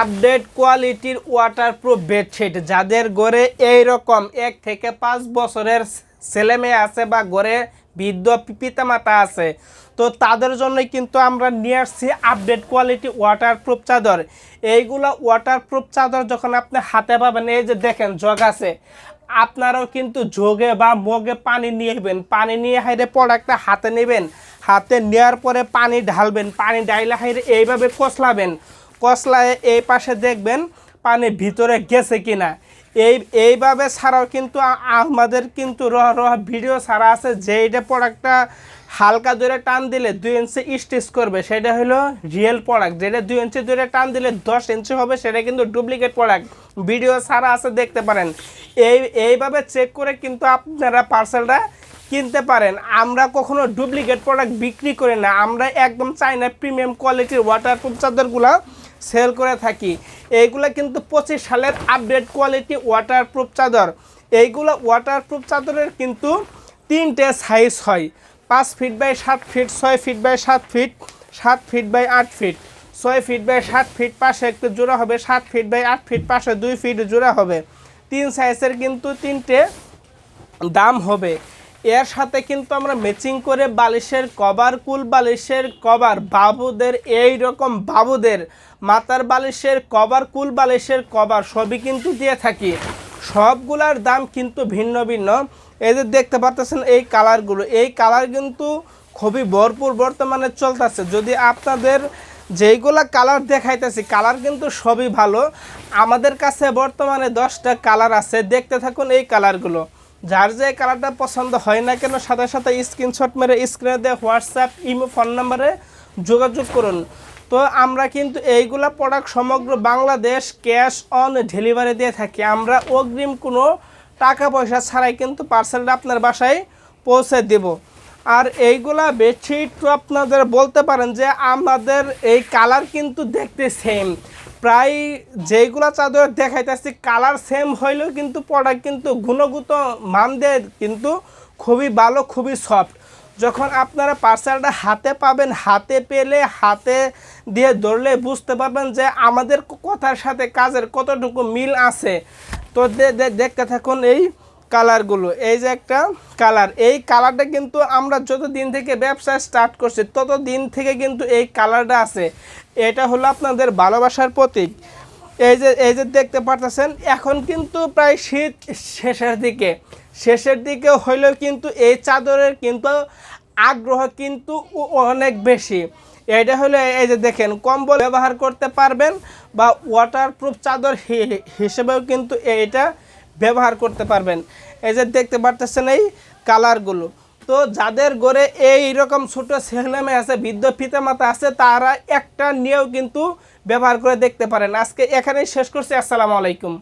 Update কোয়ালিটির waterproof bedsheet যাদের ঘরে এই রকম 1 থেকে 5 বছরের ছেলে মেয়ে আছে বা ঘরে বৃদ্ধ পিতামাতা আছে, তো তাদের জন্য কিন্তু আমরা নিয়ে আসছি আপডেট কোয়ালিটি ওয়াটারপ্রুফ চাদর। এইগুলো ওয়াটারপ্রুফ চাদর যখন আপনি হাতে পাবেন, এই যে দেখেন জগ আছে, আপনারাও কিন্তু জগে বা মগে পানি নিয়েবেন, পানি নিয়ে হাইরে প্রোডাক্টটা হাতে নেবেন, হাতে নেওয়ার পরে পানি ঢালবেন, পানি ঢাইলে হাইরে এইভাবে কষলাবেন, কষলায় এই পাশে দেখবেন পানি ভিতরে গেছে কিনা। এইভাবে ছাড়াও কিন্তু আমাদের কিন্তু ভিডিও ছাড়া আছে, যেইটা প্রোডাক্টটা হালকা ধরে টান দিলে 2 ইঞ্চি স্টিচ করবে সেটা হলো রিয়েল প্রোডাক্ট, যেটা 2 ইঞ্চি ধরে টান দিলে 10 ইঞ্চি হবে সেটা কিন্তু ডুপ্লিকেট প্রোডাক্ট। ভিডিও ছাড়া আছে, দেখতে পারেন। এইভাবে চেক করে কিন্তু আপনারা পার্সেলটা কিনতে পারেন। আমরা কখনো ডুপ্লিকেট প্রোডাক্ট বিক্রি করি না, আমরা একদম চাইনা প্রিমিয়াম কোয়ালিটির ওয়াটারপ্রুফ চাদরগুলো সেল করে থাকি। এইগুলো কিন্তু 25 সালের আপডেট কোয়ালিটি ওয়াটারপ্রুফ চাদর। এইগুলো ওয়াটারপ্রুফ চাদরের কিন্তু 3টে সাইজ হয়, 5 feet by 7 feet, 6 feet by 7 feet, 7 feet by 8 feet, 6 feet by 7 feet পাশে একটু জোড়া হবে, 7 ফিট বাই 8 ফিট পাশে 2 ফিট জোড়া হবে। 3 সাইজের কিন্তু 3টে দাম হবে। এর সাথে কিন্তু আমরা ম্যাচিং করে বালিশের কভার, কুল বালিশের কভার, বাবুদের এই রকম বাবুদের মাথার বালিশের কভার, কুল বালিশের কভার সবই কিন্তু দিয়ে থাকি। সবগুলার দাম কিন্তু ভিন্ন ভিন্ন। এই যে দেখতে পাচ্ছেন এই কালারগুলো, এই কালার কিন্তু খুবই ভরপুর বর্তমানে চলতেছে। যদি আপনাদের যেইগুলা কালার দেখাইতেছি, কালার কিন্তু সবই ভালো। আমাদের কাছে বর্তমানে 10টা কালার আছে, দেখতে থাকুন এই কালারগুলো। যার যে কালারটা পছন্দ হয় না কেন, সাথে সাথে স্ক্রিনশট মেরে স্ক্রিনে দিয়ে হোয়াটসঅ্যাপ ইমো ফোন নাম্বারে যোগাযোগ করুন। তো আমরা কিন্তু এইগুলা প্রোডাক্ট সমগ্র বাংলাদেশ ক্যাশ অন ডেলিভারি দিয়ে থাকি। আমরা অগ্রিম কোনো টাকা পয়সা ছাড়াই কিন্তু পার্সেলটা আপনার বাসায় পৌঁছে দেব। আর এইগুলা বেডশিট আপনাদের বলতে পারেন যে আমাদের এই কালার কিন্তু দেখতে সেম, প্রায় যেইগুলা চাদর দেখাইতেছি কালার সেম হইলেও কিন্তু প্রোডাক্ট কিন্তু গুণগত মান দিয়ে কিন্তু খুবই ভালো, খুবই সফট। যখন আপনারা পার্সেলটা হাতে পাবেন, হাতে পেলে হাতে দিয়ে ধরলে বুঝতে পারবেন যে আমাদের কথার সাথে কাজের কতটুকু মিল আছে। তো দেখতে থাকুন এই কালারগুলো। এই যে একটা কালার, এই কালারটা কিন্তু আমরা যত দিন থেকে ব্যবসা স্টার্ট করছি তত দিন থেকে কিন্তু এই কালারটা আছে। এটা হলো আপনাদের ভালোবাসার প্রতীক। এই যে দেখতে পাচ্ছেন, এখন কিন্তু প্রায় শীত শেষের দিকে হইলেও কিন্তু এই চাদরের কিন্তু আগ্রহ কিন্তু অনেক বেশি। এটা হলো এই যে দেখেন, কম্বল ব্যবহার করতে পারবেন বা ওয়াটারপ্রুফ চাদর হিসেবেও কিন্তু এইটা ব্যবহার করতে পারবেন। এই যে দেখতে পাচ্ছেন এই কালারগুলো। তো যাদের ঘরে এই রকম ছোট ছেলে মেয়ে আছে, বৃদ্ধ পিতামাতা আছে, তারা একটা নিয়েও কিন্তু ব্যবহার করে দেখতে পারেন। আজকে এখানেই শেষ করছি। আসসালামু আলাইকুম।